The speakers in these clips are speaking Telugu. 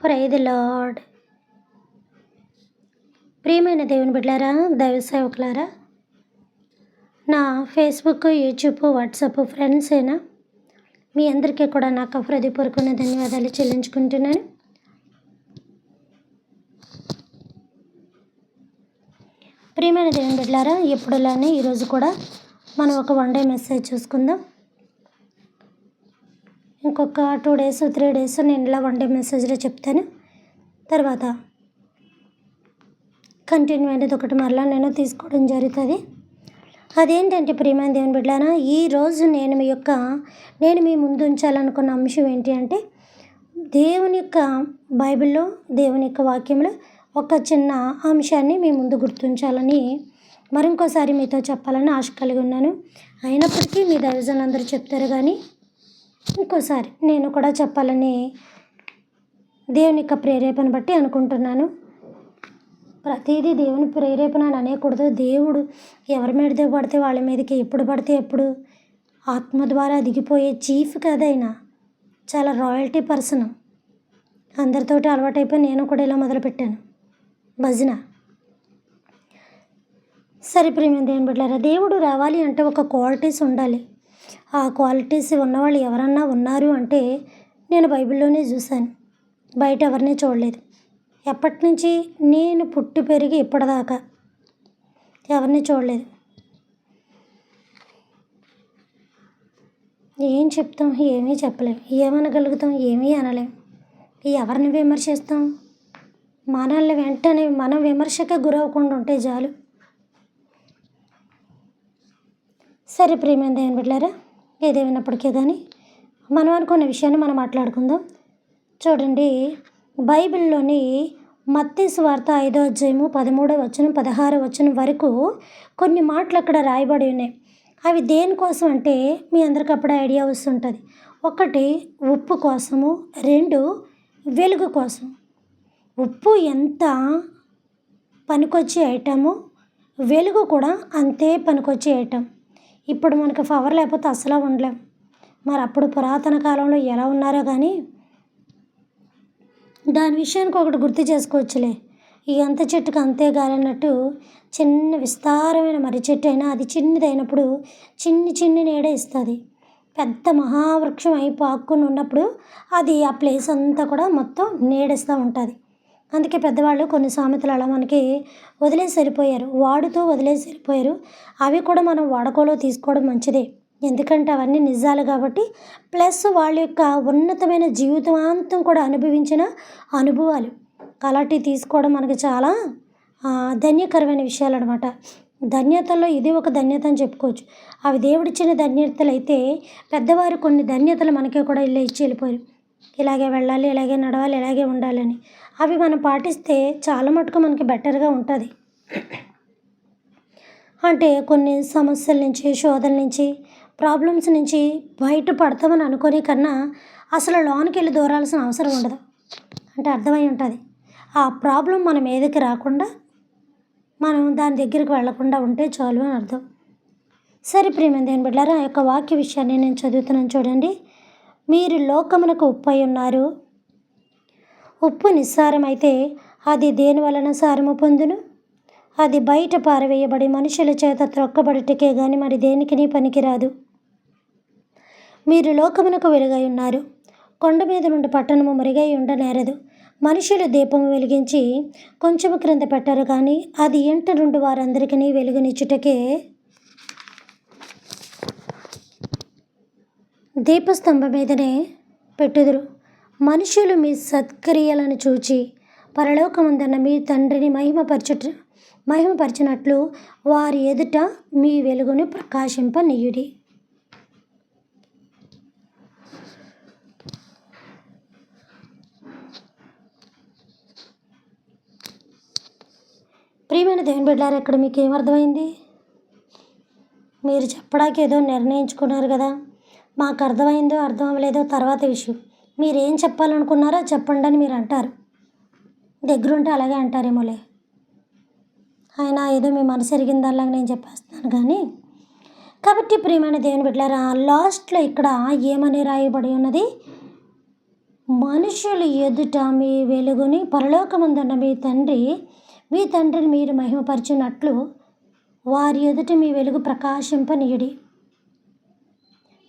Praise the lord. ప్రియమైన దేవుని బిడ్డలారా, దైవ సేవకులారా, నా ఫేస్బుక్, యూట్యూబ్, వాట్సాప్ ఫ్రెండ్స్ అయినా మీ అందరికీ కూడా నాకు హృదయపూర్వకమైన ధన్యవాదాలు చెల్లించుకుంటున్నాను. ప్రియమైన దేవుని బిడ్డలారా, ఎప్పుడులానే ఈరోజు కూడా మనం ఒక 1 డే మెసేజ్ చూసుకుందాం. ఇంకొక 2 days 3 days నేను ఇలా 1 డే మెసేజ్లో చెప్తాను. తర్వాత కంటిన్యూ అనేది ఒకటి మరలా నేను తీసుకోవడం జరుగుతుంది. అదేంటంటే ప్రియమైన దేవుని బిడ్డలారా, ఈరోజు నేను మీ ముందు ఉంచాలనుకున్న అంశం ఏంటి అంటే, దేవుని యొక్క బైబిల్లో, దేవుని యొక్క వాక్యంలో ఒక చిన్న అంశాన్ని మీ ముందు గుర్తుంచాలని మరింకోసారి మీతో చెప్పాలని ఆశ కలిగి ఉన్నాను. అయినప్పటికీ మీ దైవజనులందరూ చెప్తారు, కానీ ఇంకోసారి నేను కూడా చెప్పాలని దేవుని యొక్క ప్రేరేపణ బట్టి అనుకుంటున్నాను. ప్రతిదీ దేవుని ప్రేరేపణ అని అనేకూడదు. దేవుడు ఎవరి మీద పడితే వాళ్ళ మీదకి ఎప్పుడు పడితే ఎప్పుడు ఆత్మ ద్వారా దిగిపోయే చీఫ్ కదైనా చాలా రాయల్టీ పర్సన్. అందరితోటి అలవాటైపోయి నేను కూడా ఇలా మొదలుపెట్టాను భజన. సరే ప్రియమైన దేవుని బిడ్డలారా, దేవుడు రావాలి అంటే ఒక క్వాలిటీస్ ఉండాలి. ఆ క్వాలిటీస్ ఉన్నవాళ్ళు ఎవరన్నా ఉన్నారు అంటే నేను బైబిల్లోనే చూశాను, బయట ఎవరిని చూడలేదు. ఎప్పటి నుంచి నేను పుట్టి పెరిగి ఇప్పటిదాకా ఎవరిని చూడలేదు. ఏం చెప్తాం, ఏమీ చెప్పలేం. ఏమనగలుగుతాం, ఏమీ అనలేం. ఎవరిని విమర్శిస్తాం? మనల్ని వెంటనే మనం విమర్శకే గురవ్వకుండా ఉంటే చాలు. సరే ప్రియమైన దేవుని బిడ్డలారా, ఏదేమైనప్పటికీ కానీ మనం అనుకున్న విషయాన్ని మనం మాట్లాడుకుందాం. చూడండి, బైబిల్లోని మత్తయి సువార్త 5వ అధ్యాయము 13వ వచనం 16వ వచనం వరకు కొన్ని మాటలు అక్కడ రాయబడి ఉన్నాయి. అవి దేనికోసం అంటే మీ అందరికి అప్పుడే ఐడియా వస్తుంటుంది. 1 ఉప్పు కోసము, 2 వెలుగు కోసం. ఉప్పు ఎంత పనికొచ్చే ఐటము, వెలుగు కూడా అంతే పనికొచ్చే ఐటమ్. ఇప్పుడు మనకు పవర్ లేకపోతే అసలు ఉండలేం. మరి అప్పుడు పురాతన కాలంలో ఎలా ఉన్నారో కానీ దాని విషయానికి ఒకటి గుర్తు చేసుకోవచ్చులే. ఈ అంత చెట్టుకు అంతే గాలన్నట్టు చిన్న విస్తారమైన మర్రి చెట్టు అయినా అది చిన్నదైనప్పుడు చిన్ని నీడ ఇస్తుంది. పెద్ద మహావృక్షం అయి పాక్కుని ఉన్నప్పుడు అది ఆ ప్లేస్ అంతా కూడా మొత్తం నీడిస్తూ ఉంటుంది. అందుకే పెద్దవాళ్ళు కొన్ని సామెతలు అలా మనకి వదిలేసి వెళ్ళిపోయారు, వాడుతూ వదిలేసి వెళ్ళిపోయారు. అవి కూడా మనం వాడుకోలో తీసుకోవడం మంచిదే, ఎందుకంటే అవన్నీ నిజాలు కాబట్టి. ప్లస్ వాళ్ళ యొక్క ఉన్నతమైన జీవితాంతం కూడా అనుభవించిన అనుభవాలు అలాంటివి తీసుకోవడం మనకి చాలా ధన్యకరమైన విషయాలు అనమాట. ధన్యతల్లో ఇది ఒక ధన్యత అని చెప్పుకోవచ్చు. అవి దేవుడిచ్చిన ధన్యతలు అయితే పెద్దవారు కొన్ని ధన్యతలు మనకే కూడా ఇచ్చి వెళ్ళిపోయారు. ఇలాగే వెళ్ళాలి, ఇలాగే నడవాలి, ఇలాగే ఉండాలని. అవి మనం పాటిస్తే చాలా మటుకు మనకి బెటర్గా ఉంటుంది. అంటే కొన్ని సమస్యల నుంచి, శోధల నుంచి, ప్రాబ్లమ్స్ నుంచి బయటపడతామని అనుకునే కన్నా అసలు లోనికి వెళ్ళి దూరాల్సిన అవసరం ఉండదు. అంటే అర్థమై ఉంటుంది. ఆ ప్రాబ్లం మన మీదకి రాకుండా మనం దాని దగ్గరికి వెళ్లకుండా ఉంటే చాలు అని అర్థం. సరే ప్రియమైన దేవుని బిడ్డలారా, ఆ యొక్క వాక్య విషయాన్ని నేను చదువుతున్నాను చూడండి. మీరు లోకమునకు ఉప్పు అయి ఉన్నారు. ఉప్పు నిస్సారమైతే అది దేని వలన సారము పొందును? అది బయట పారవేయబడి మనుషుల చేత త్రొక్కబడిటకే గాని మరి దేనికి పనికిరాదు. మీరు లోకమునకు వెలుగై ఉన్నారు. కొండ మీద నుండి పట్టణము మరుగై ఉండనేరదు. మనుషులు దీపము వెలిగించి కొంచెము క్రింద పెట్టరు, కానీ అది ఇంట నుండి వారందరికీ వెలుగునిచ్చుటకే దీపస్తంభం మీదనే పెట్టుదురు. మనుషులు మీ సత్క్రియలను చూచి పరలోకమందున్న మీ తండ్రిని మహిమపరచినట్లు వారి ఎదుట మీ వెలుగును ప్రకాశింపనీయుడి. ప్రియమైన దేవుని బిడ్డలారా, ఇక్కడ మీకు ఏమర్థమైంది? మీరు చెప్పడానికి ఏదో నిర్ణయించుకున్నారు కదా, మాకు అర్థమైందో అర్థం అవ్వలేదో తర్వాత విషయం. మీరేం చెప్పాలనుకున్నారో చెప్పండి అని మీరు అంటారు. దగ్గరుంటే అలాగే అంటారేమోలే. అయినా ఏదో మీ మనసు ఎరిగిందల్లాగా నేను చెప్పేస్తున్నాను కానీ. కాబట్టి ప్రియమైన దేవుని బిడ్డలారా, లాస్ట్లో ఇక్కడ ఏమని రాయబడి ఉన్నది? మనుషుల ఎదుట మీ వెలుగుని పరలోకమందున్న మీ తండ్రిని మీరు మహిమపరిచినట్లు వారి ఎదుట మీ వెలుగు ప్రకాశింపనీయుడి.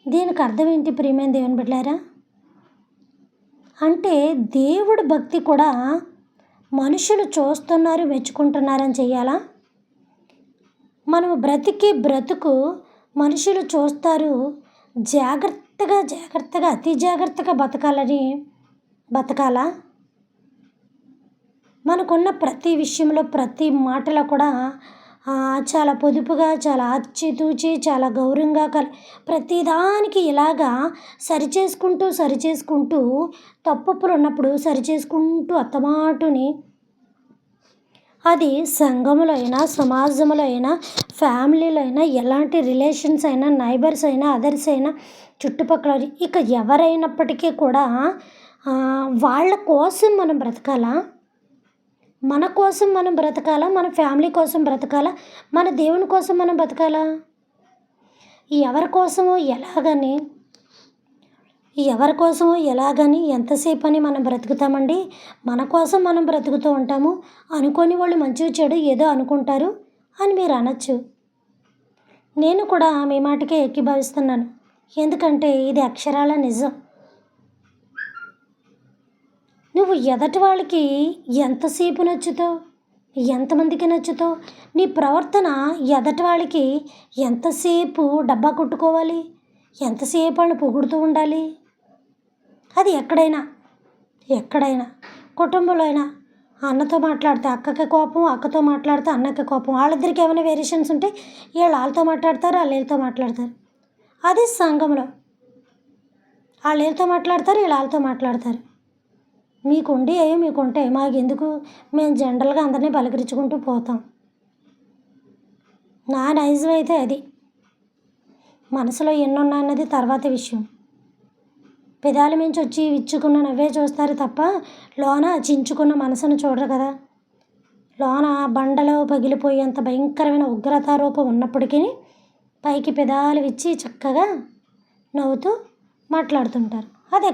దీనికి అర్థం ఏంటి ప్రియమైన దేవుని బిడ్డలారా? అంటే దేవుడి భక్తి కూడా మనుషులు చూస్తున్నారు, మెచ్చుకుంటున్నారని చెయ్యాలా? మనము బ్రతికే బ్రతుకు మనుషులు చూస్తారు, జాగ్రత్తగా అతి జాగ్రత్తగా బతకాలా? మనకున్న ప్రతి విషయంలో ప్రతి మాటలో కూడా చాలా పొదుపుగా, చాలా ఆచితూచి, చాలా గౌరవంగా ప్రతిదానికి ఇలాగా సరిచేసుకుంటూ తప్పులు ఉన్నప్పుడు సరిచేసుకుంటూ అత్తమాటుని అది సంఘములో అయినా, సమాజంలో అయినా, ఫ్యామిలీలో అయినా, ఎలాంటి రిలేషన్స్ అయినా, నైబర్స్ అయినా, అదర్స్ అయినా, చుట్టుపక్కల ఇక ఎవరైనప్పటికీ కూడా వాళ్ళ కోసం మనం బ్రతకాలా? మన కోసం మనం బ్రతకాలా? మన ఫ్యామిలీ కోసం బ్రతకాలా? మన దేవుని కోసం మనం బ్రతకాలా? ఎవరి కోసమో ఎలాగని ఎంతసేపు అని మనం బ్రతుకుతామండి? మన కోసం మనం బ్రతుకుతూ ఉంటాము. అనుకోని వాళ్ళు మంచి చెడు ఏదో అనుకుంటారు అని మీరు అనొచ్చు. నేను కూడా మీ మాటకే ఏకీభవిస్తున్నాను. ఎందుకంటే ఇది అక్షరాల నిజం. నువ్వు ఎదటి వాళ్ళకి ఎంతసేపు నచ్చుతావు, ఎంతమందికి నచ్చుతావు? నీ ప్రవర్తన ఎదటి వాళ్ళకి ఎంతసేపు డబ్బా కొట్టుకోవాలి, ఎంతసేపు వాళ్ళని పొగుడుతూ ఉండాలి? అది ఎక్కడైనా కుటుంబంలో అయినా, అన్నతో మాట్లాడితే అక్కకి కోపం, అక్కతో మాట్లాడితే అన్నకి కోపం. వాళ్ళిద్దరికి ఏమైనా వేరియేషన్స్ ఉంటే వాళ్ళతో మాట్లాడతారు, వీళ్ళతో మాట్లాడతారు. అది సంఘంలో వీళ్ళతో మాట్లాడతారు, వాళ్ళతో మాట్లాడతారు. మీకుంటే మాకెందుకు, మేము జనరల్గా అందరినీ పలకరించుకుంటూ పోతాం. నా నైజం అయితే అది. మనసులో ఎన్నున్నాయన్నది తర్వాత విషయం. పెదాల మించి వచ్చి విచ్చుకున్న నవ్వే చూస్తారు తప్ప లోన చించుకున్న మనసును చూడరు కదా. లోన బండలో పగిలిపోయేంత భయంకరమైన ఉగ్రతారూపం ఉన్నప్పటికీ పైకి పెదాలు విచ్చి చక్కగా నవ్వుతూ మాట్లాడుతుంటారు. అది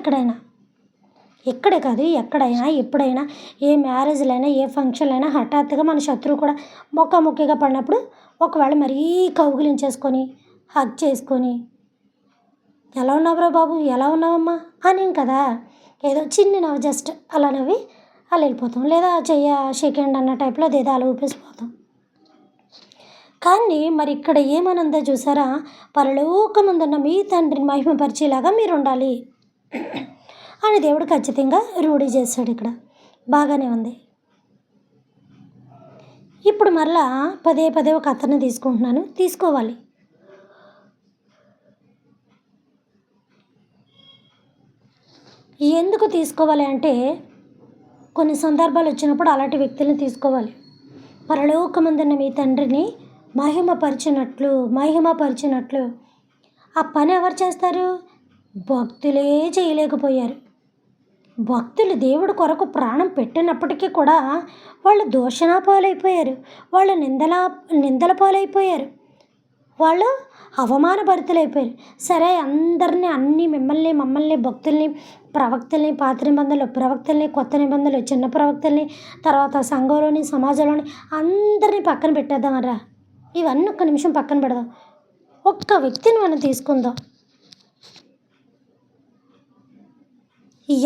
ఇక్కడే కాదు, ఎక్కడైనా ఎప్పుడైనా, ఏ మ్యారేజ్లైనా, ఏ ఫంక్షన్లైనా హఠాత్తుగా మన శత్రువు కూడా ముఖాముఖిగా పడినప్పుడు ఒకవేళ మరీ కౌగిలించేసుకొని హగ్ చేసుకొని ఎలా ఉన్నావురా బాబు, ఎలా ఉన్నావమ్మా అని కదా ఏదో చిన్న నవ్వు జస్ట్ అలా నవ్వి అలా వెళ్ళిపోతాం. లేదా షేక్ హ్యాండ్ అన్న టైప్లో అదేదో అలా ఊపేసిపోతాం. కానీ మరి ఇక్కడ ఏమనుందో చూసారా? పరలోకమందున్న మీ తండ్రిని మహిమపరిచేలాగా మీరు ఉండాలి అని దేవుడు ఖచ్చితంగా రూఢి చేశాడు. ఇక్కడ బాగానే ఉంది. ఇప్పుడు మరలా పదే ఒక అతన్ని తీసుకోవాలి. ఎందుకు తీసుకోవాలి అంటే కొన్ని సందర్భాలు వచ్చినప్పుడు అలాంటి వ్యక్తులను తీసుకోవాలి. పరలోకమందున్న మీ తండ్రిని మహిమపరిచినట్లు ఆ పని ఎవరు చేస్తారు? భక్తులే చేయలేకపోయారు. భక్తులు దేవుడి కొరకు ప్రాణం పెట్టినప్పటికీ కూడా వాళ్ళు దూషణ పాలైపోయారు, వాళ్ళు నిందల పాలైపోయారు, వాళ్ళు అవమానభరితులైపోయారు. సరే, అందరినీ మమ్మల్ని భక్తుల్ని, ప్రవక్తల్ని, పాత నిబంధనలు ప్రవక్తల్ని, కొత్త నిబంధనలు చిన్న ప్రవక్తల్ని, తర్వాత సంఘంలోని, సమాజంలోని అందరినీ పక్కన పెట్టేద్దామరా. ఇవన్నీ ఒక్క నిమిషం పక్కన పెడదాం. ఒక్క వ్యక్తిని మనం తీసుకుందాం.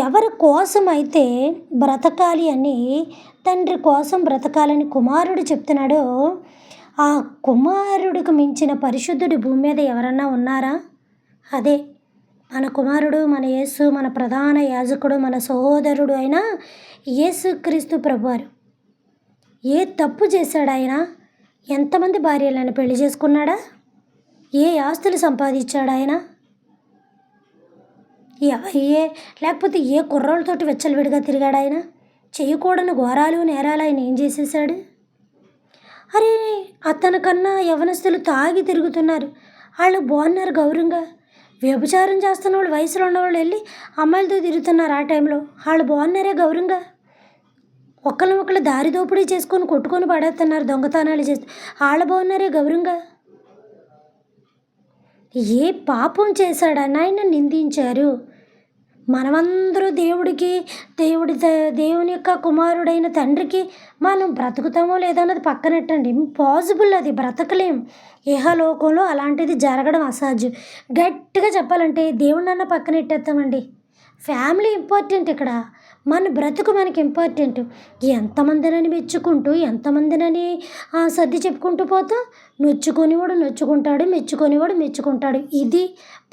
ఎవరి కోసం అయితే బ్రతకాలి అని, తండ్రి కోసం బ్రతకాలని కుమారుడు చెప్తున్నాడో ఆ కుమారుడికి మించిన పరిశుద్ధుడి భూమి మీద ఎవరన్నా ఉన్నారా? అదే మన కుమారుడు, మన యేసు, మన ప్రధాన యాజకుడు, మన సహోదరుడు అయిన యేసుక్రీస్తు ప్రభువారు. ఏ తప్పు చేశాడు ఆయన? ఎంతమంది భార్యలను పెళ్లి చేసుకున్నాడా? ఏ ఆస్తులు సంపాదించాడు ఆయన? లేకపోతే ఏ కుర్రోళ్ళతోటి వెచ్చలవిడిగా తిరిగాడు ఆయన? చేయకూడని ఘోరాలు, నేరాలు ఆయన ఏం చేసేసాడు? అరే, అతనికన్నా యవనస్తులు తాగి తిరుగుతున్నారు, వాళ్ళు బాగున్నారు గౌరవంగా. వ్యభిచారం చేస్తున్న వాళ్ళు, వయసులో ఉన్నవాళ్ళు వెళ్ళి అమ్మాయిలతో తిరుగుతున్నారు ఆ టైంలో, వాళ్ళు బాగున్నారే గౌరవంగా. ఒకళ్ళు దారి దోపిడీ చేసుకొని కొట్టుకొని పడేస్తున్నారు, దొంగతనాలు చేస్తూ, వాళ్ళు బాగున్నారే గౌరవంగా. ఏ పాపం చేశాడని ఆయన నిందించారు. మనమందరూ దేవుని యొక్క కుమారుడైన తండ్రికి మనం బ్రతుకుతామో లేదన్నది పక్కనెట్టండి. ఇంపాసిబుల్, అది బ్రతకలేం. ఇహలోకంలో అలాంటిది జరగడం అసాధ్యం. గట్టిగా చెప్పాలంటే దేవుడినన్నా పక్కనెట్టేస్తామండి. ఫ్యామిలీ ఇంపార్టెంట్ ఇక్కడ. మన బ్రతుకు మనకి ఇంపార్టెంట్. ఎంతమందినని మెచ్చుకుంటూ ఎంతమందినని సర్ది చెప్పుకుంటూ పోతాం. నొచ్చుకొనివాడు నొచ్చుకుంటాడు, మెచ్చుకొనివాడు మెచ్చుకుంటాడు. ఇది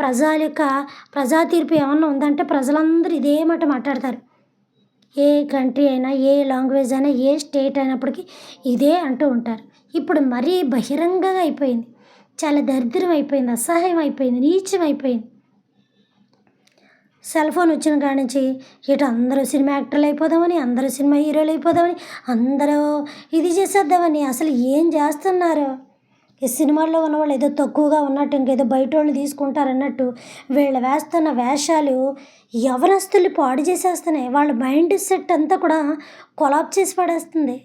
ప్రజా తీర్పు ఏమన్నా ఉందంటే ప్రజలందరూ ఇదే మాట మాట్లాడతారు. ఏ కంట్రీ అయినా, ఏ లాంగ్వేజ్ అయినా, ఏ స్టేట్ అయినప్పటికీ ఇదే అంటూ ఉంటారు. ఇప్పుడు మరీ బహిరంగంగా అయిపోయింది. చాలా దరిద్రం అయిపోయింది, అసహ్యం అయిపోయింది, నీచం అయిపోయింది. సెల్ ఫోన్ వచ్చిన కాడి నుంచి ఇటు అందరూ సినిమా యాక్టర్లు అయిపోదామని, అందరూ సినిమా హీరోలు అయిపోదామని, అందరూ ఇది చేసేద్దామని. అసలు ఏం చేస్తున్నారు? ఈ సినిమాల్లో ఉన్నవాళ్ళు ఏదో తక్కువగా ఉన్నట్టు, ఇంకేదో బయట వాళ్ళు తీసుకుంటారన్నట్టు వీళ్ళు వేస్తున్న వేషాలు యవనస్తుల్ని పాడు చేసేస్తున్నాయి. వాళ్ళ మైండ్ సెట్ అంతా కూడా కొలాప్ చేసి పడేస్తుంది.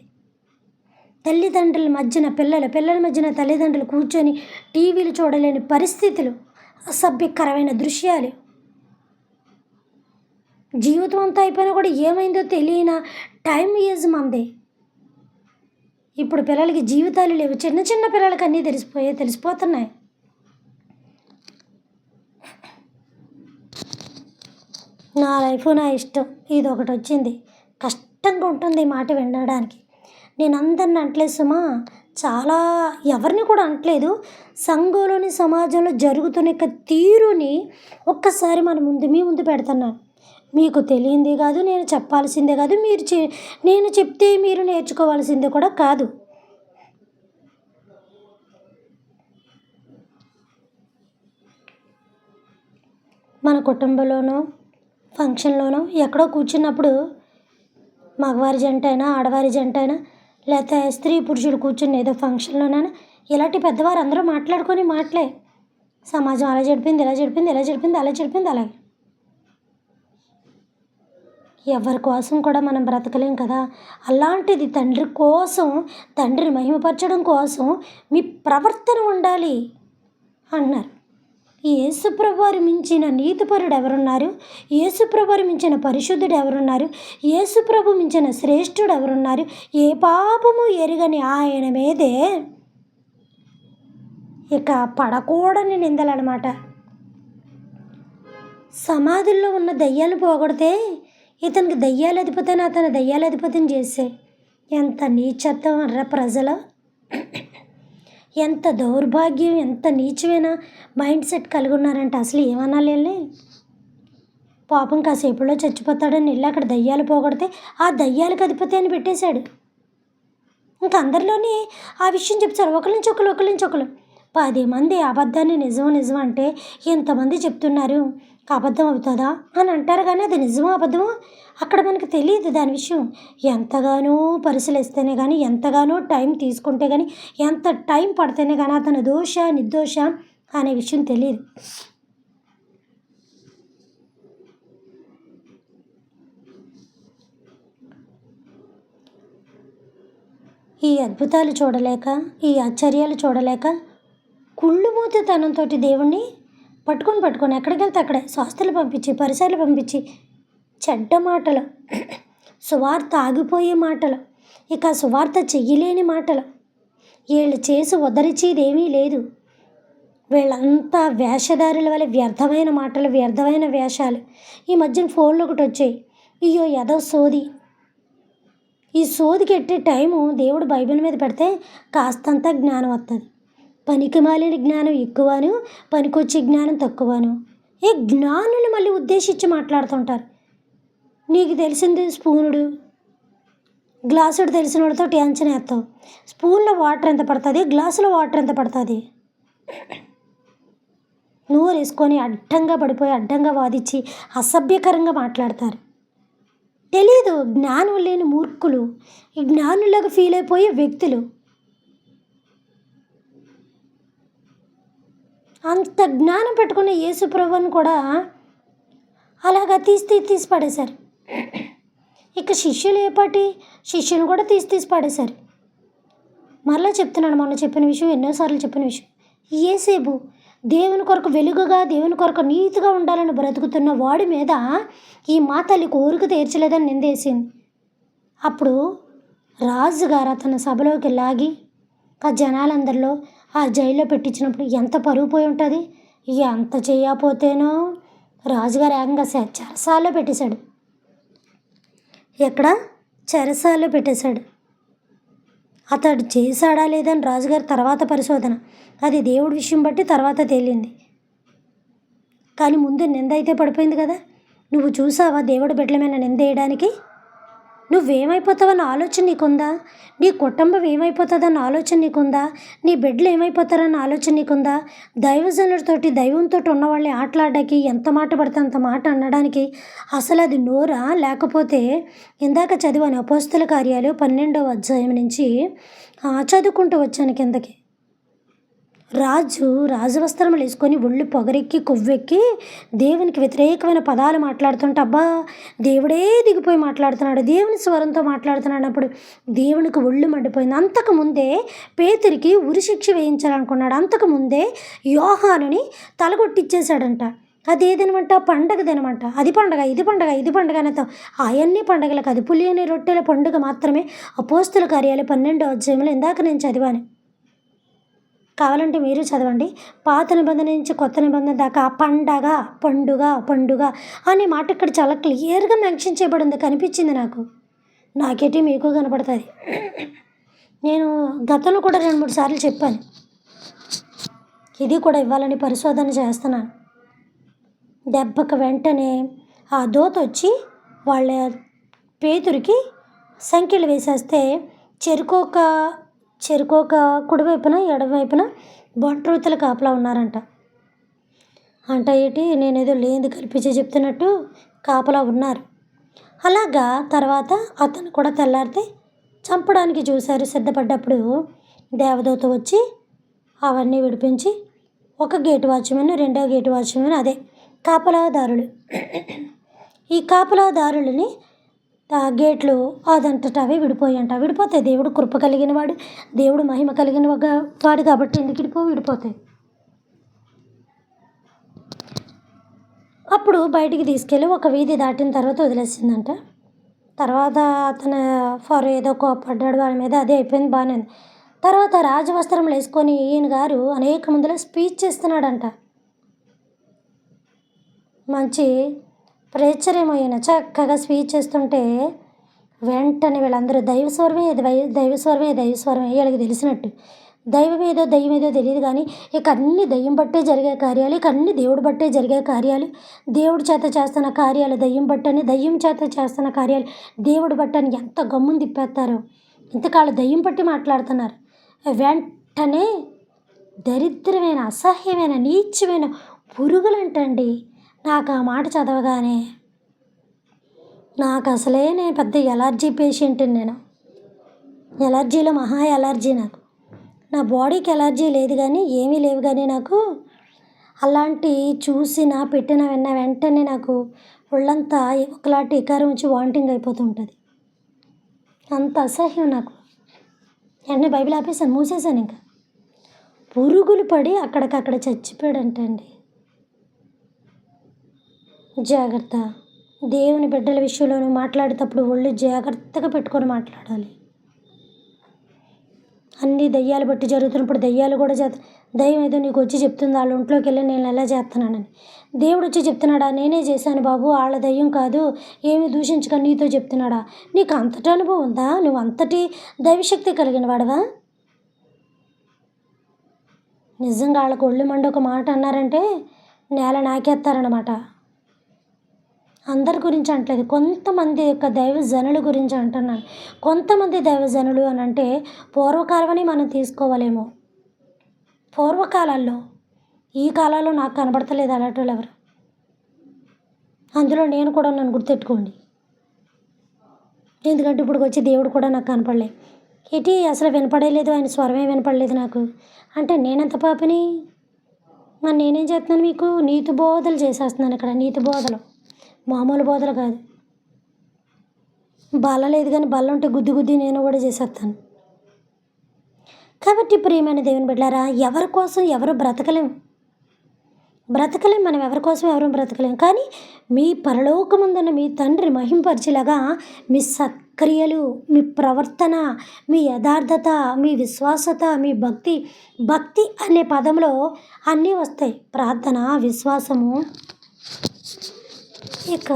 తల్లిదండ్రుల మధ్యన పిల్లల మధ్యన తల్లిదండ్రులు కూర్చొని టీవీలు చూడలేని పరిస్థితులు, అసభ్యకరమైన దృశ్యాలు. జీవితం అంతా అయిపోయినా కూడా ఏమైందో తెలియని టైం ఏజ్ మంది. ఇప్పుడు పిల్లలకి జీవితాలు లేవు. చిన్న చిన్న పిల్లలకి అన్నీ తెలిసిపోతున్నాయి. నా లైఫ్ నా ఇష్టం, ఇది ఒకటి వచ్చింది. కష్టంగా ఉంటుంది ఈ మాట వినడానికి. నేను అందరిని అంటలేదు సుమా, చాలా ఎవరిని కూడా అంటలేదు. సంఘంలోని సమాజంలో జరుగుతున్న తీరుని ఒక్కసారి మీ ముందు పెడుతున్నాను. మీకు తెలియంది కాదు, నేను చెప్పాల్సిందే కాదు, నేను చెప్తే మీరు నేర్చుకోవాల్సిందే కూడా కాదు. మన కుటుంబంలోనో ఫంక్షన్లోనో ఎక్కడో కూర్చున్నప్పుడు మగవారి జంట అయినా, ఆడవారి జంట అయినా, లేకపోతే స్త్రీ పురుషుడు కూర్చుని ఏదో ఫంక్షన్లోనైనా ఇలాంటి పెద్దవారు అందరూ మాట్లాడుకొని మాటలే. సమాజం అలా చెడిపోయింది, ఇలా చెడిపోయింది, ఇలా చెడిపోయింది, అలా చెడిపోయింది, అలాగే. ఎవరి కోసం కూడా మనం బ్రతకలేం కదా. అలాంటిది తండ్రి కోసం, తండ్రిని మహిమపరచడం కోసం మీ ప్రవర్తన ఉండాలి అన్నారు. యేసుప్రభువారి మించిన నీతిపరుడు ఎవరున్నారు? యేసుప్రభువారి మించిన పరిశుద్ధుడు ఎవరున్నారు? యేసుప్రభు మించిన శ్రేష్ఠుడు ఎవరున్నారు? ఏ పాపము ఎరుగని ఆయన మీదే ఇక పడకూడని నిందలు అన్నమాట. సమాధుల్లో ఉన్న దయ్యాలు పోగొడితే ఇతనికి దయ్యాలు అధిపతిని, అతను దయ్యాలు అధిపతిని చేసే ఎంత నీచత్వం అర్ర ప్రజలు. ఎంత దౌర్భాగ్యం, ఎంత నీచమైన మైండ్ సెట్ కలిగి ఉన్నారంటే అసలు ఏమనాలి? పాపం కాసేపులో చచ్చిపోతాడని వెళ్ళి అక్కడ దయ్యాలు పోగొడితే ఆ దయ్యాలకు అధిపతి అని పెట్టేశాడు. ఇంకా అందరిలోని ఆ విషయం చెప్తారు, ఒకరి నుంచి ఒకరు 10 మంది అబద్ధాన్ని నిజం అంటే ఎంతమంది చెప్తున్నారు. అబద్ధం అవుతుందా అని అంటారు, కానీ అది నిజమో అబద్ధమో అక్కడ మనకు తెలియదు. దాని విషయం ఎంతగానో పరిశీలిస్తేనే కానీ, ఎంతగానో టైం తీసుకుంటే కానీ, ఎంత టైం పడితేనే కానీ అతను దోష నిర్దోష అనే విషయం తెలియదు. ఈ అద్భుతాలు చూడలేక, ఈ ఆశ్చర్యాలు చూడలేక కుళ్ళుమూతతనంతో దేవుణ్ణి పట్టుకొని ఎక్కడికి వెళ్తే అక్కడే స్వాస్థ్యులు పంపించి, పరిసరాలు పంపించి, చెడ్డ మాటలు, సువార్త ఆగిపోయే మాటలు, ఇక సువార్త చెయ్యలేని మాటలు, వీళ్ళు చేసి ఉద్ధరించేదేమీ లేదు. వీళ్ళంతా వేషధారుల వల్ల వ్యర్థమైన మాటలు, వ్యర్థమైన వేషాలు. ఈ మధ్యన ఫోన్లు ఒకటి వచ్చాయి, ఇయ్యో ఏదో సోది. ఈ సోదికి ఎట్టే టైము దేవుడు బైబిల్ మీద పెడితే కాస్తంత జ్ఞానం వస్తుంది. పనికి మాలిన జ్ఞానం ఎక్కువను, పనికొచ్చే జ్ఞానం తక్కువను. ఈ జ్ఞానులు మళ్ళీ ఉద్దేశించి మాట్లాడుతుంటారు. నీకు తెలిసింది స్పూనుడు, గ్లాసుడు తెలిసిన వాడితో టెన్షన్ వేస్తావు. స్పూన్లో వాటర్ ఎంత పడుతుంది, గ్లాసులో వాటర్ ఎంత పడుతుంది? నోరు వేసుకొని అడ్డంగా పడిపోయి, అడ్డంగా వాదించి అసభ్యకరంగా మాట్లాడతారు. తెలీదు, జ్ఞానం లేని మూర్ఖులు, ఈ జ్ఞానులాగా ఫీల్ అయిపోయే వ్యక్తులు. అంత జ్ఞానం పెట్టుకున్న యేసుప్రభుని కూడా అలాగా తీసి పడేశారు. ఇక శిష్యులు ఏపాటి, శిష్యుని కూడా తీసి పడేశారు. మరలా చెప్తున్నాను, మొన్న చెప్పిన విషయం, ఎన్నోసార్లు చెప్పిన విషయం. యేసేపు దేవుని కొరకు వెలుగుగా, దేవుని కొరకు నీతిగా ఉండాలని బ్రతుకుతున్న వాడి మీద ఈ మా తల్లి కోరిక తీర్చలేదని నిందేసింది. అప్పుడు రాజుగారు అతని సభలోకి లాగి ఆ జనాలందరిలో ఆ జైల్లో పెట్టించినప్పుడు ఎంత పరుగు పోయి ఉంటుంది. ఎంత చేయకపోతేనో రాజుగారు ఏకంగా చెరసాల్లో పెట్టేశాడు. ఎక్కడ? చెరసాల్లో పెట్టేశాడు. అతడు చేశాడా లేదని రాజుగారి తర్వాత పరిశోధన, అది దేవుడి విషయం బట్టి తర్వాత తేలింది. కానీ ముందు నింద అయితే పడిపోయింది కదా. నువ్వు చూసావా దేవుడి బిడ్డల మీద నింద వేయడానికి? నువ్వేమైపోతావన్న ఆలోచన నీకుందా? నీ కుటుంబం ఏమైపోతుందన్న ఆలోచన నీకుందా? నీ బిడ్డలు ఏమైపోతారన్న ఆలోచన నీకుందా? దైవజనులతోటి, దైవంతో ఉన్నవాళ్ళని ఆటలాడడానికి ఎంత మాట పడితే అంత మాట అనడానికి అసలు అది నోరా? లేకపోతే ఇందాక చదివాను అపోస్తల కార్యాలు 12వ అధ్యాయం నుంచి చదువుకుంటూ వచ్చాను కిందకి. రాజవస్త్రములు వేసుకొని ఒళ్ళు పొగరెక్కి కొవ్వెక్కి దేవునికి వ్యతిరేకమైన పదాలు మాట్లాడుతుంటే, అబ్బా దేవుడే దిగిపోయి మాట్లాడుతున్నాడు, దేవుని స్వరంతో మాట్లాడుతున్నాడు. దేవునికి ఒళ్ళు మండిపోయింది. అంతకుముందే పేతురికి ఉరిశిక్ష వేయించాలనుకున్నాడు. అంతకుముందే యోహానుని తలగొట్టిచ్చేశాడంట. అదేదనమాట? పండగ తినమంట. అది పండగ, ఇది పండగ, ఇది పండగ అనేతో అవన్నీ పండగలకు అది పులియని రొట్టెల పండుగ మాత్రమే అపోస్తల కార్యాలు 12వ అధ్యాయంలో ఇందాక నేను చదివాను. కావాలంటే మీరు చదవండి. పాత నిబంధన నుంచి కొత్త నిబంధన దాకా పండుగ అనే మాట ఇక్కడ చాలా క్లియర్గా మెన్షన్ చేయబడింది. కనిపించింది నాకేటి మీకు కనపడుతుంది. నేను గతంలో కూడా 2-3 సార్లు చెప్పాను. ఇది కూడా ఇవ్వాలని పరిశోధన చేస్తున్నాను. దెబ్బకు వెంటనే ఆ దోత వచ్చి వాళ్ళ పేతురికి సంఖ్యలు వేసేస్తే చెరుకోక కుడివైపున ఎడమవైపున బంట్రోతులు కాపలా ఉన్నారంట. అంటే ఏంటి, నేనేదో లేనిది కల్పించి చెప్తున్నట్టు కాపలా ఉన్నారు. అలాగా తర్వాత అతను కూడా తెల్లారితే చంపడానికి చూశారు. సిద్ధపడ్డప్పుడు దేవదూత వచ్చి అవన్నీ విడిపించి ఒక గేటు వాచ్మెన్, 2వ గేటు వాచ్మెన్, అదే కాపలాదారులు, ఈ కాపలాదారులని గేట్లు అదంతటా అవి విడిపోతాయి. దేవుడు కృప కలిగిన వాడు, దేవుడు మహిమ కలిగిన వాడు కాబట్టి ఎందుకు విడిపోతాయి. అప్పుడు బయటికి తీసుకెళ్ళి ఒక వీధి దాటిన తర్వాత వదిలేసిందంట. తర్వాత అతను ఏదో కోపడ్డాడు వాళ్ళ మీద, అదే అయిపోయింది, బాగానే ఉంది. తర్వాత రాజవస్త్రం వేసుకొని ఈయన గారు అనేక మందిలో స్పీచ్ చేస్తున్నాడంట. మంచి ప్రేచరేమో ఈయన చక్కగా స్పీచ్ చేస్తుంటే వెంటనే వీళ్ళందరూ దైవస్వరమే వీళ్ళకి తెలిసినట్టు. దైవమేదో దయ్యమేదో తెలియదు కానీ ఇక అన్ని దయ్యం బట్టే జరిగే కార్యాలు, ఇక అన్ని దేవుడు బట్టే జరిగే కార్యాలు, దేవుడి చేత చేస్తున్న కార్యాలు దయ్యం బట్టని, దయ్యం చేత చేస్తున్న కార్యాలు దేవుడు బట్టని ఎంత గమ్మును తిప్పేస్తారో. ఇంతకాళ్ళు దయ్యం పట్టి మాట్లాడుతున్నారు. వెంటనే దరిద్రమైన, అసహ్యమైన, నీచమైన పురుగులంటండి. నాకు ఆ మాట చదవగానే నేను పెద్ద ఎలర్జీ పేషెంట్ని. నేను ఎలర్జీలో మహా ఎలర్జీ. నాకు నా బాడీకి ఎలర్జీ లేదు కానీ ఏమీ లేవు కానీ నాకు అలాంటి చూసినా పెట్టిన వెంటనే నాకు ఒళ్ళంతా ఒకలాంటి వికారం వచ్చి వామిటింగ్ అయిపోతుంటుంది. అంత అసహ్యం నాకు. వెంటనే బైబిల్ ఆపేసాను, మూసేసాను. ఇంకా పురుగులు పడి అక్కడికక్కడ చచ్చిపోయాడంటండి. జాగ్రత్త. దేవుని బిడ్డల విషయంలోనూ మాట్లాడేటప్పుడు ఒళ్ళు జాగ్రత్తగా పెట్టుకొని మాట్లాడాలి. అన్నీ దయ్యాలు బట్టి జరుగుతున్నప్పుడు దయ్యాలు కూడా దయ్యం ఏదో నీకు వచ్చి చెప్తుంది వాళ్ళ ఒంట్లోకి వెళ్ళి నేను ఎలా చేస్తున్నానని. దేవుడు వచ్చి చెప్తున్నాడా? నేనే చేశాను బాబు, వాళ్ళ దయ్యం కాదు, ఏమి దూషించక నీతో చెప్తున్నాడా? నీకు అంతటి అనుభవం ఉందా? నువ్వు అంతటి దైవశక్తి కలిగిన వాడవా? నిజంగా వాళ్ళకు ఒళ్ళు మండి ఒక మాట అన్నారంటే నేల నాకేస్తారనమాట. అందరి గురించి అంటలేదు, కొంతమంది యొక్క దైవజనుల గురించి అంటున్నాను. కొంతమంది దైవజనులు అని అంటే పూర్వకాలమని మనం తీసుకోవాలేమో. పూర్వకాలాల్లో, ఈ కాలంలో నాకు కనబడతలేదు అలాంటి వాళ్ళు ఎవరు. అందులో నేను కూడా నన్ను గుర్తెట్టుకోండి. ఎందుకంటే ఇప్పుడు వచ్చి దేవుడు కూడా నాకు కనపడలే. ఇటీ అసలు వినపడలేదు, ఆయన స్వరమే వినపడలేదు నాకు. అంటే నేనెంత పాపిని? మరి నేనేం చేస్తున్నాను? మీకు నీతి బోధలు చేసేస్తున్నాను ఇక్కడ. నీతి బోధలు మామూలు బోధలు కాదు. బల్ల లేదు కానీ బల్ల ఉంటే గుద్ది నేను కూడా చేసేస్తాను. కాబట్టి ప్రియమైన దేవుని బిడ్డలారా, ఎవరి కోసం ఎవరు బ్రతకలేము. బ్రతకలేం, మనం ఎవరి కోసం ఎవరు బ్రతకలేం. కానీ మీ పరలోకముందున్న మీ తండ్రి మహింపరిచేలాగా మీ సత్క్రియలు, మీ ప్రవర్తన, మీ యథార్థత, మీ విశ్వాసత, మీ భక్తి. భక్తి అనే పదంలో అన్నీ వస్తాయి. ప్రార్థన, విశ్వాసము, ఇక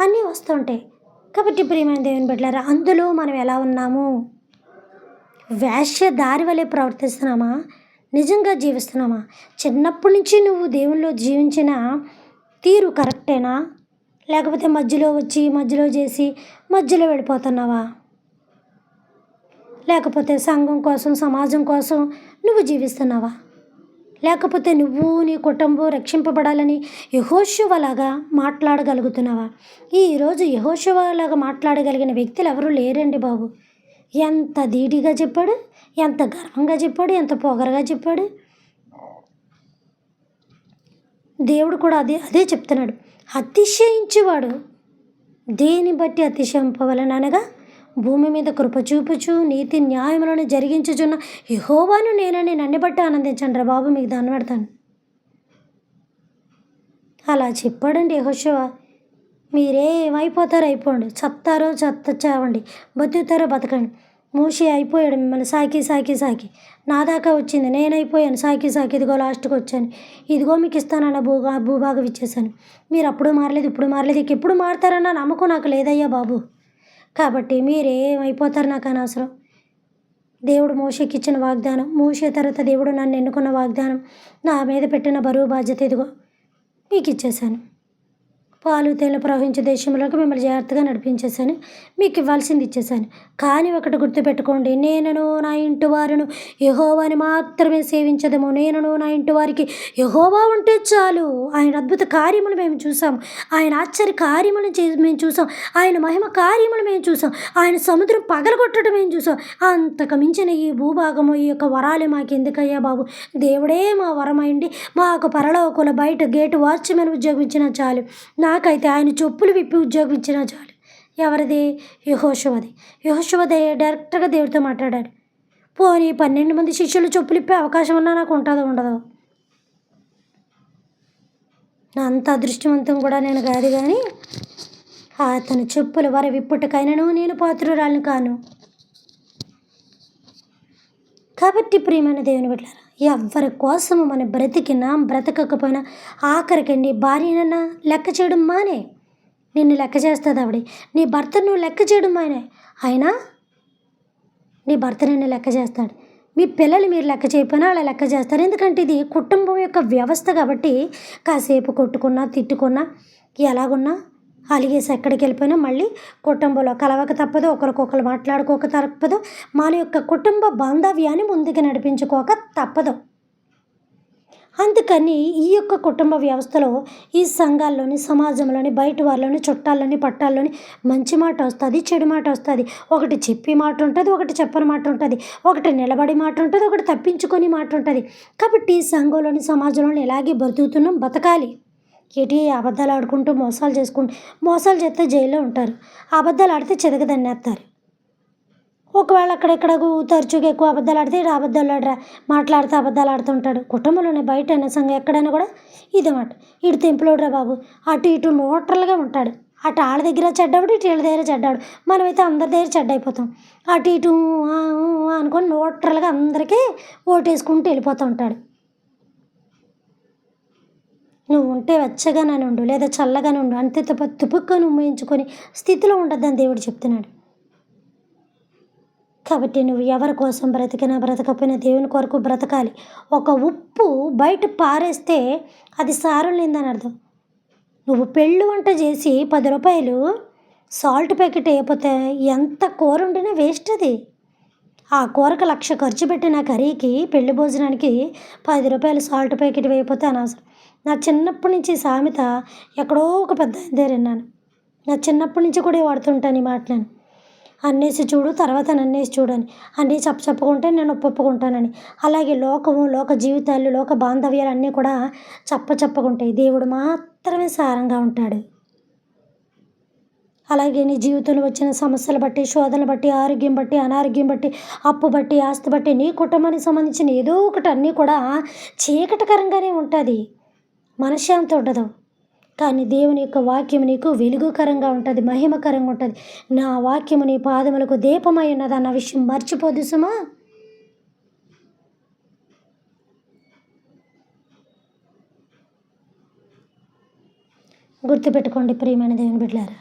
అన్నీ వస్తుంటాయి. కాబట్టి ప్రియమైన దేవుని బిడ్డలారా, అందులో మనం ఎలా ఉన్నాము? వేషధారి వలె ప్రవర్తిస్తున్నామా? నిజంగా జీవిస్తున్నామా? చిన్నప్పటి నుంచి నువ్వు దేవునిలో జీవించిన తీరు కరెక్టేనా? లేకపోతే మధ్యలో వచ్చి మధ్యలో చేసి మధ్యలో వెళ్ళిపోతున్నావా? లేకపోతే సంఘం కోసం, సమాజం కోసం నువ్వు జీవిస్తున్నావా? లేకపోతే నువ్వు నీ కుటుంబం రక్షింపబడాలని యెహోషువలాగా మాట్లాడగలుగుతున్నావా? ఈరోజు యెహోషువలాగా మాట్లాడగలిగిన వ్యక్తులు ఎవరు లేరండి బాబు. ఎంత ధీటుగా చెప్పాడు, ఎంత గర్వంగా చెప్పాడు, ఎంత పొగరగా చెప్పాడు. దేవుడు కూడా అదే చెప్తున్నాడు. అతిశయించేవాడు దేని బట్టి అతిశయింపవలనగా భూమి మీద కృప చూపుచు నీతి న్యాయములను జరిగించుచున్న యెహోవాను నేనని నన్ను బట్టి ఆనందించండి రా బాబు, మీకు దాన్ని పెడతాను. అలా చెప్పాడండి యెహోషువ. మీరేమైపోతారో అయిపోండి, చస్తారో చావండి, బతుకుతారో బతకండి. మోషే అయిపోయాడు, మిమ్మల్ని సాకి నా దాకా వచ్చింది, నేనైపోయాను సాకి ఇదిగో లాస్ట్కి వచ్చాను, ఇదిగో మీకు ఇస్తానన్న భూభాగం ఇచ్చేసాను. మీరు అప్పుడు మారలేదు, ఇప్పుడు మారలేదు, ఇక ఎప్పుడు మారతారన్న నమ్మకం నాకు లేదయ్యా బాబు. కాబట్టి మీరేమైపోతారు నాకు అనవసరం. దేవుడు మోషేకి ఇచ్చిన వాగ్దానం, మోషే తర్వాత దేవుడు నన్ను ఎన్నుకున్న వాగ్దానం, నా మీద పెట్టిన బరువు బాధ్యత ఇదిగో మీకు ఇచ్చేసాను. పాలు తేనెలు ప్రవహించే దేశంలోకి మిమ్మల్ని జాగ్రత్తగా నడిపించేశాను, మీకు ఇవ్వాల్సింది ఇచ్చేసాను. కానీ ఒకటి గుర్తుపెట్టుకోండి, నేనును నా ఇంటి వారును యెహోవాని మాత్రమే సేవించదము. నేనును నా ఇంటి వారికి యెహోవా ఉంటే చాలు. ఆయన అద్భుత కార్యములు మేము చూసాం, ఆయన ఆశ్చర్య కార్యములు మేము చూసాం, ఆయన మహిమ కార్యములు మేము చూసాం, ఆయన సముద్రం పగలగొట్టడం మేము చూసాం. అంతకు మించిన ఈ భూభాగము, ఈ యొక్క వరాలు మాకు ఎందుకయ్యా బాబు? దేవుడే మా వరమైండి మాకు పరలోకుల బయట గేటు వాచ్మెన్ ఉద్యోగం ఇచ్చినా చాలు, నాకైతే ఆయన చెప్పులు విప్పి ఉద్యోగం ఇచ్చినా చాలు. ఎవరిది? యెహోషువది. యెహోషువ డైరెక్ట్గా దేవుడితో మాట్లాడాడు. పోనీ 12 మంది శిష్యులు చెప్పులు ఇప్పే అవకాశం ఉన్నా నాకు ఉంటుందో ఉండదో? నా అంత అదృష్టవంతం కూడా నేను కాదు, కానీ అతని చెప్పుల వర విప్పుటకైనను నేను పాత్రురాలను కాను. కాబట్టి ప్రియమైన దేవుని బిడ్డలారా, ఎవరి కోసము మనం బ్రతికినా బ్రతకకపోయినా ఆఖరికండి భార్యనన్నా లెక్క చేయడం మానే. నిన్ను లెక్క చేస్తుంది ఆవిడ. నీ భర్త నువ్వు లెక్క చేయడం అయినా నీ భర్త నిన్ను లెక్క చేస్తాడు. మీ పిల్లలు మీరు లెక్క చేయకపోయినా అలా లెక్క చేస్తారు. ఎందుకంటే ఇది కుటుంబం యొక్క వ్యవస్థ. కాబట్టి కాసేపు కొట్టుకున్నా తిట్టుకున్నా ఎలాగున్నా అలిగేసి ఎక్కడికి వెళ్ళిపోయినా మళ్ళీ కుటుంబంలో కలవక తప్పదు, ఒకరికొకరు మాట్లాడుకోక తప్పదు, మన యొక్క కుటుంబ బాంధవ్యాన్ని ముందుకు నడిపించుకోక తప్పదు. అందుకని ఈ యొక్క కుటుంబ వ్యవస్థలో ఈ సంఘాల్లోని, సమాజంలోని, బయట వాళ్ళని, చుట్టాల్లోని, పట్టాల్లోని మంచి మాట వస్తుంది, చెడు మాట వస్తుంది. ఒకటి చెప్పి మాట ఉంటుంది, ఒకటి చెప్పని మాట ఉంటుంది, ఒకటి నిలబడి మాట ఉంటుంది, ఒకటి తప్పించుకొని మాట ఉంటుంది. కాబట్టి సంఘంలోని, సమాజంలోని ఇలాగే బతుకుతున్నాం, బతకాలి. ఏటి అబద్ధాలు ఆడుకుంటూ మోసాలు చేస్తే జైల్లో ఉంటారు, అబద్ధాలు ఆడితే చెదగదన్నేస్తారు. ఒకవేళ అక్కడెక్కడ తరచుగా ఎక్కువ అబద్ధాలు ఆడితే మాట్లాడితే అబద్ధాలు ఆడుతుంటాడు. కుటుంబంలోనే బయట సంఘం ఎక్కడైనా కూడా ఇదే మాట, ఇటు తెంపులోడ్రా బాబు, అటు ఇటు న్యూట్రల్గా ఉంటాడు. అటు ఆళ్ళ దగ్గర చెడ్డాడు, ఇటు వీళ్ళ దగ్గర చెడ్డాడు. మనమైతే అందరి దగ్గర చెడ్డ అయిపోతాం. అటు ఇటు అనుకొని న్యూట్రల్గా అందరికీ ఓటేసుకుంటూ వెళ్ళిపోతూ ఉంటాడు. నువ్వు ఉంటే వెచ్చగానే ఉండు, లేదా చల్లగానే ఉండు, అంతే తప్ప తుపుక్కను ఉమ్మేయించుకొని స్థితిలో ఉండద్దని దేవుడు చెప్తున్నాడు. కాబట్టి నువ్వు ఎవరి కోసం బ్రతికినా బ్రతకపోయినా దేవుని కొరకు బ్రతకాలి. ఒక ఉప్పు బయట పారేస్తే అది సారం లేదని అర్థం. నువ్వు పెళ్ళి వంట చేసి 10 రూపాయలు సాల్ట్ ప్యాకెట్ వేయకపోతే ఎంత కూర వండినా వేస్ట్ అది. ఆ కూరకు 1,00,000 ఖర్చు పెట్టిన కర్రీకి, పెళ్లి భోజనానికి 10 రూపాయలు సాల్ట్ ప్యాకెట్ వేయకపోతే అనవసరం. నా చిన్నప్పటి నుంచి సామెత ఎక్కడో ఒక పెద్ద దగ్గర విన్నాను. నా చిన్నప్పటి నుంచి కూడా వాడుతుంటాను ఈ మాటలను. అన్నేసి చూడు, తర్వాత నన్నేసి చూడని. అన్నీ చెప్పుకుంటే నేను ఒప్పుకుంటానని. అలాగే లోకము, లోక జీవితాలు, లోక బాంధవ్యాలు అన్నీ కూడా చెప్పుకుంటాయి. దేవుడు మాత్రమే సారంగా ఉంటాడు. అలాగే నీ జీవితంలో వచ్చిన సమస్యలు బట్టి, శోధనలు బట్టి, ఆరోగ్యం బట్టి, అనారోగ్యం బట్టి, అప్పు బట్టి, ఆస్తి బట్టి, నీ కుటుంబానికి సంబంధించిన ఏదో ఒకటి అన్నీ కూడా చీకటికరంగానే ఉంటుంది, మనశ్శాంతి ఉండదు. కానీ దేవుని యొక్క వాక్యం నీకు వెలుగుకరంగా ఉంటుంది, మహిమకరంగా ఉంటుంది. నా వాక్యము నీ పాదములకు దీపమై ఉన్నది అన్న విషయం మర్చిపోదు సుమా. గుర్తుపెట్టుకోండి ప్రియమైన దేవుని బిడ్డలారా,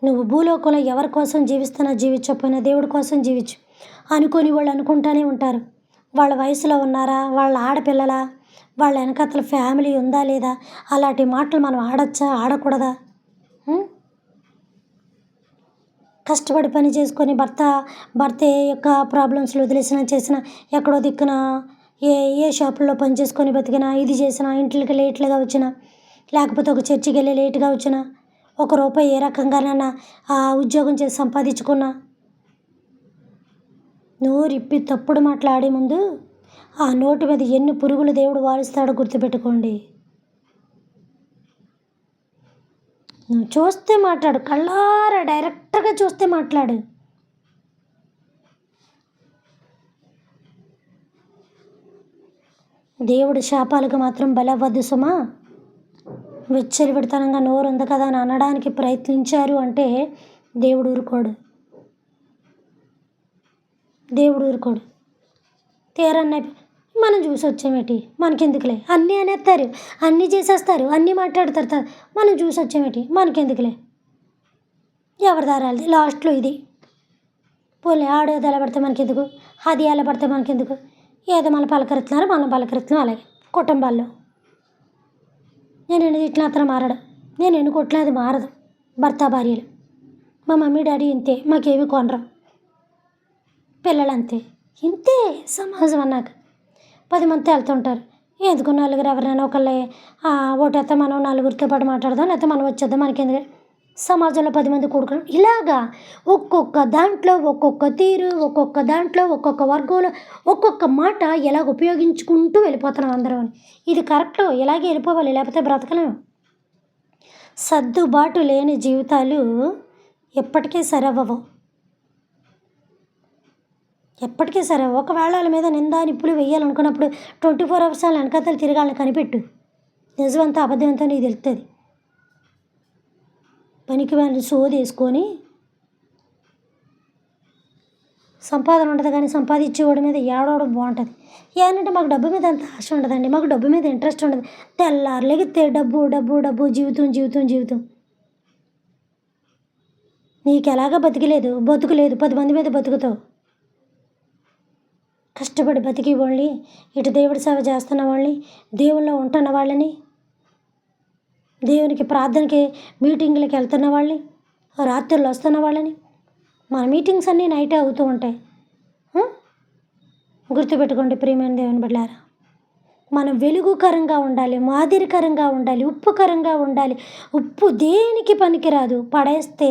నువ్వు భూలోకంలో ఎవరి కోసం జీవిస్తున్నా జీవించకపోయినా దేవుడి కోసం జీవించు. అనుకోని వాళ్ళు అనుకుంటూనే ఉంటారు, వాళ్ళ వయసులో ఉన్నారా, వాళ్ళ ఆడపిల్లలా, వాళ్ళ వెనకతల ఫ్యామిలీ ఉందా లేదా, అలాంటి మాటలు మనం ఆడచ్చా ఆడకూడదా? కష్టపడి పని చేసుకొని భర్త యొక్క ప్రాబ్లమ్స్లో వదిలేసినా చేసినా, ఎక్కడో దిక్కున ఏ షాపుల్లో పని చేసుకొని బతికినా, ఇది చేసినా, ఇంట్లోకి లేట్లుగా వచ్చినా, లేకపోతే ఒక చర్చికి వెళ్ళి లేట్గా వచ్చినా, ₹1 ఏ రకంగానైనా ఆ ఉద్యోగం చేసి సంపాదించుకున్నా, నోరిప్పి తప్పుడు మాట్లాడే ముందు ఆ నోటి మీద ఎన్ని పురుగులు దేవుడు వారిస్తాడో గుర్తుపెట్టుకోండి. నువ్వు చూస్తే మాట్లాడు, కళ్ళారా డైరెక్ట్గా చూస్తే మాట్లాడు. దేవుడి శాపాలకు మాత్రం బలవ్వద్దు సుమా. విచ్చలవిడితనంగా నోరు ఉంది కదా అని అనడానికి ప్రయత్నించారు అంటే దేవుడు ఊరుకోడు. తీరన్న మనం చూసి వచ్చామేటి, మనకెందుకులే, అన్నీ అనేస్తారు, అన్నీ చేసేస్తారు, అన్నీ మాట్లాడతారు, మనం చూసి వచ్చామేటి, మనకెందుకులే, ఎవరి దారాలది లాస్ట్లో ఇది. పోలే ఆడేది ఎలా పడితే మనకెందుకు, అది ఎలా పడితే మనకెందుకు, ఏదో మనం పలకరిస్తున్నారు, మనం పలకరిస్తున్నాం. అలాగే కుటుంబాల్లో నేను ఎన్ని తిట్టిన అతను మారడు, నేను ఎన్ని కొట్టినా అది మారదు. భర్త భార్యలు, మా మమ్మీ డాడీ ఇంతే, మాకేమీ కొనరు, పిల్లలు అంతే, ఇంతే. సమాజం అన్నాక 10 మందితో వెళ్తుంటారు, ఎందుకు నలుగురు ఎవరైనా ఒకళ్ళే ఓటేస్తే మనం నలుగురితో పాటు మాట్లాడదాం, లేకపోతే మనం వచ్చేద్దాం, మనకెందుకు. సమాజంలో 10 మంది కూడుకుని ఇలాగా ఒక్కొక్క దాంట్లో ఒక్కొక్క తీరు, ఒక్కొక్క దాంట్లో ఒక్కొక్క వర్గంలో ఒక్కొక్క మాట ఎలాగ ఉపయోగించుకుంటూ వెళ్ళిపోతున్నాం అందరం అని. ఇది కరెక్ట్, ఇలాగే వెళ్ళిపోవాలి, లేకపోతే బ్రతకలేము. సర్దుబాటు లేని జీవితాలు ఎప్పటికీ సరవ్వవు. ఒకవేళ వాళ్ళ మీద నిందా నిప్పులు వేయాలనుకున్నప్పుడు 24 hours వాళ్ళ వెనకాతలు తిరగాలని కనిపెట్టు, నిజమంతా అబద్ధమంతా నీకు తెలుస్తుంది. పనికి వాళ్ళని సోది వేసుకొని సంపాదన ఉంటుంది, కానీ సంపాదించేవాడి మీద ఏడవడం బాగుంటుంది. ఏంటంటే మాకు డబ్బు మీద అంత ఆశ ఉండదండి, మాకు డబ్బు మీద ఇంట్రెస్ట్ ఉండదు. తెల్లారులెగితే డబ్బు డబ్బు డబ్బు, జీవితం జీవితం జీవితం. నీకు ఎలాగా బతుకులేదు, 10 మంది మీద బతుకుతావు. కష్టపడి బతికి వాళ్ళని, ఇటు దేవుడి సేవ చేస్తున్న వాళ్ళని, దేవుల్లో ఉంటున్న వాళ్ళని, దేవునికి ప్రార్థనకి మీటింగ్లకి వెళ్తున్న వాళ్ళని, రాత్రులు వస్తున్న వాళ్ళని, మన మీటింగ్స్ అన్నీ నైటే అవుతూ ఉంటాయి. గుర్తుపెట్టుకోండి ప్రియమైన దేవుని బిడ్డలారా, మనం వెలుగుకరంగా ఉండాలి, మాదిరికరంగా ఉండాలి, ఉప్పుకరంగా ఉండాలి. ఉప్పు దేనికి పనికిరాదు, పడేస్తే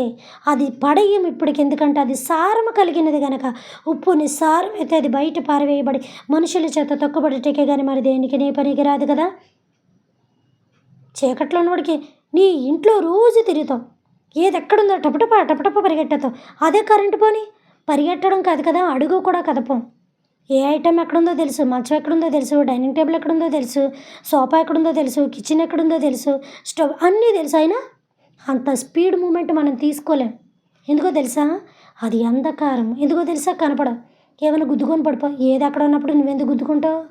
అది పడేయం ఇప్పటికి, ఎందుకంటే అది సారము కలిగినది కనుక. ఉప్పు నిస్సారం అయితే అది బయట పారవేయబడి మనుషుల చేత తొక్కబడిటకే కానీ మరి దేనికి నీ పనికిరాదు కదా. చీకట్లో ఉన్నవాడికి నీ ఇంట్లో రోజు తిరుగుతావు, ఏది ఎక్కడుందో టపటప పరిగెట్టతావు. అదే కరెంటు పోని పరిగెట్టడం కాదు కదా, అడుగు కూడా కదపం. ఏ ఐటెం ఎక్కడుందో తెలుసు, మంచం ఎక్కడుందో తెలుసు, డైనింగ్ టేబుల్ ఎక్కడుందో తెలుసు, సోఫా ఎక్కడుందో తెలుసు, కిచెన్ ఎక్కడుందో తెలుసు, స్టవ్ అన్నీ తెలుసు. అయినా అంత స్పీడ్ మూమెంట్ మనం తీసుకోలేం. ఎందుకో తెలుసా, అది అంధకారం. ఎందుకో తెలుసా, కనపడవు. ఏమైనా గుద్దుకొని పడిపో, ఏది అక్కడ ఉన్నప్పుడు నువ్వెందుకు గుద్దుకుంటావు?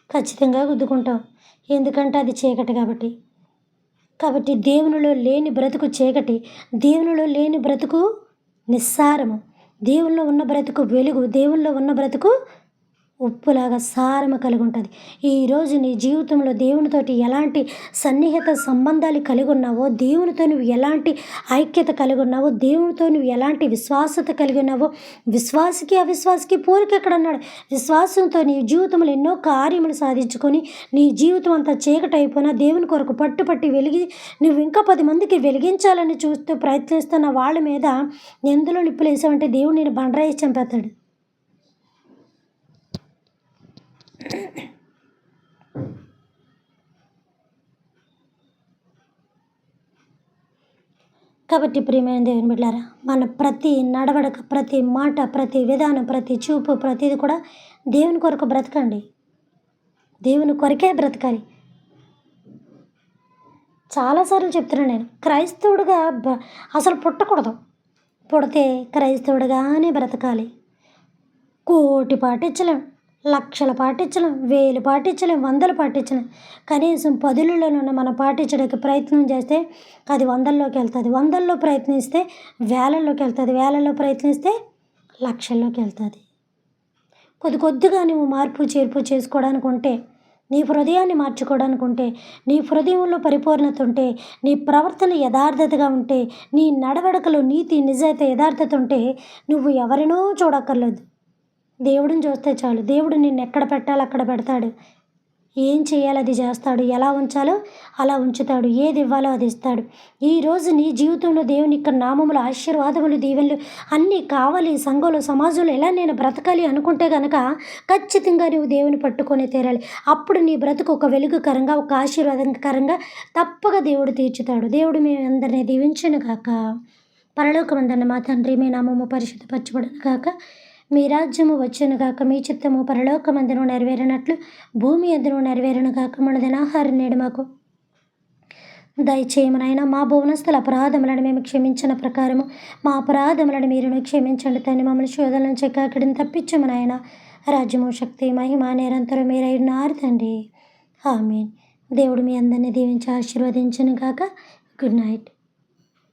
ఖచ్చితంగా గుద్దుకుంటావు, ఎందుకంటే అది చీకటి కాబట్టి దేవునిలో లేని బ్రతుకు చీకటి, దేవునిలో లేని బ్రతుకు నిస్సారము, దేవునిలో ఉన్న బ్రతుకు వెలుగు, దేవునిలో ఉన్న బ్రతుకు ఉప్పులాగా సారము కలిగి ఉంటుంది. ఈరోజు నీ జీవితంలో దేవునితోటి ఎలాంటి సన్నిహిత సంబంధాలు కలిగి ఉన్నావో, దేవునితో నువ్వు ఎలాంటి ఐక్యత కలిగి ఉన్నావో, దేవునితో నువ్వు ఎలాంటి విశ్వాసత కలిగి ఉన్నావో, విశ్వాసికి అవిశ్వాసికి పోలిక ఎక్కడ అన్నాడు. విశ్వాసంతో నీ జీవితంలో ఎన్నో కార్యములు సాధించుకొని నీ జీవితం అంతా చీకటి అయిపోయినా దేవుని కొరకు పట్టుపట్టి వెలిగి నువ్వు ఇంకా 10 మందికి వెలిగించాలని చూస్తూ ప్రయత్నిస్తున్న వాళ్ళ మీద ఎందులో నిప్పులు వేసావంటే దేవుడు నేను బండరాయి చంపేస్తాడు. కాబట్టి ప్రియమైన దేవుని బిడ్డలారా, మన ప్రతి నడవడిక, ప్రతి మాట, ప్రతి విధానం, ప్రతి చూపు, ప్రతిది కూడా దేవుని కొరకు బ్రతకండి. దేవుని కొరకే బ్రతకాలి. చాలాసార్లు చెప్తున్నాను నేను, క్రైస్తవుడిగా అసలు పుట్టకూడదు. పుడితే క్రైస్తవుడిగానే బ్రతకాలి. కోటి పాటించలేం, లక్షలు పాటించలేం, వేలు పాటించలేం, వందలు పాటించలేం. కనీసం 10లలో మనం పాటించడానికి ప్రయత్నం చేస్తే అది 100ల్లోకి వెళ్తుంది. 100ల్లో ప్రయత్నిస్తే వేలల్లోకి వెళ్తుంది. వేలల్లో ప్రయత్నిస్తే లక్షల్లోకి వెళ్తుంది. కొద్దిగా నువ్వు మార్పు చేర్పు చేసుకోవడానికి ఉంటే, నీ హృదయాన్ని మార్చుకోవడానికి ఉంటే, నీ హృదయంలో పరిపూర్ణత ఉంటే, నీ ప్రవర్తన యథార్థతగా ఉంటే, నీ నడవడికలో నీతి నిజాయితీ యథార్థత ఉంటే, నువ్వు ఎవరినో చూడక్కర్లేదు. దేవుడిని చూస్తే చాలు. దేవుడు నిన్ను ఎక్కడ పెట్టాలో అక్కడ పెడతాడు. ఏం చేయాలో అది చేస్తాడు. ఎలా ఉంచాలో అలా ఉంచుతాడు. ఏది ఇవ్వాలో అది ఇస్తాడు. ఈరోజు నీ జీవితంలో దేవుని యొక్క నామములు, ఆశీర్వాదములు, దీవెనలు అన్నీ కావాలి. సంఘంలో, సమాజంలో ఎలా నేను బ్రతకాలి అనుకుంటే కనుక ఖచ్చితంగా నువ్వు దేవుని పట్టుకొని తీరాలి. అప్పుడు నీ బ్రతుకు ఒక వెలుగుకరంగా, ఒక ఆశీర్వాదకరంగా తప్పగా దేవుడు తీర్చుతాడు. దేవుడు మీ అందరినీ దీవించును గాక. పరలోకమందున్న మా తండ్రి, మీ నామము పరిశుద్ధపరచబడును గాక. మీ రాజ్యము వచ్చును గాక. మీ చిత్తము పరలోకమందును నెరవేరినట్లు భూమి యందును నెరవేరును గాక. మన దినాహారం నేడు మాకు దయచేయము నాయన. మా భువనస్తుల అపరాధములను మేము క్షమించిన ప్రకారము మా అపరాధములను మీరును క్షమించండి తండ్రి. మమ్మల్ని శోధన నుంచి కాకడిని తప్పించము నాయన. రాజ్యము, శక్తి, మహిమ నిరంతరం మీరైనారు తండ్రి. ఆమేన్. దేవుడు మీ అందరినీ దీవించి ఆశీర్వదించును గాక. Good night.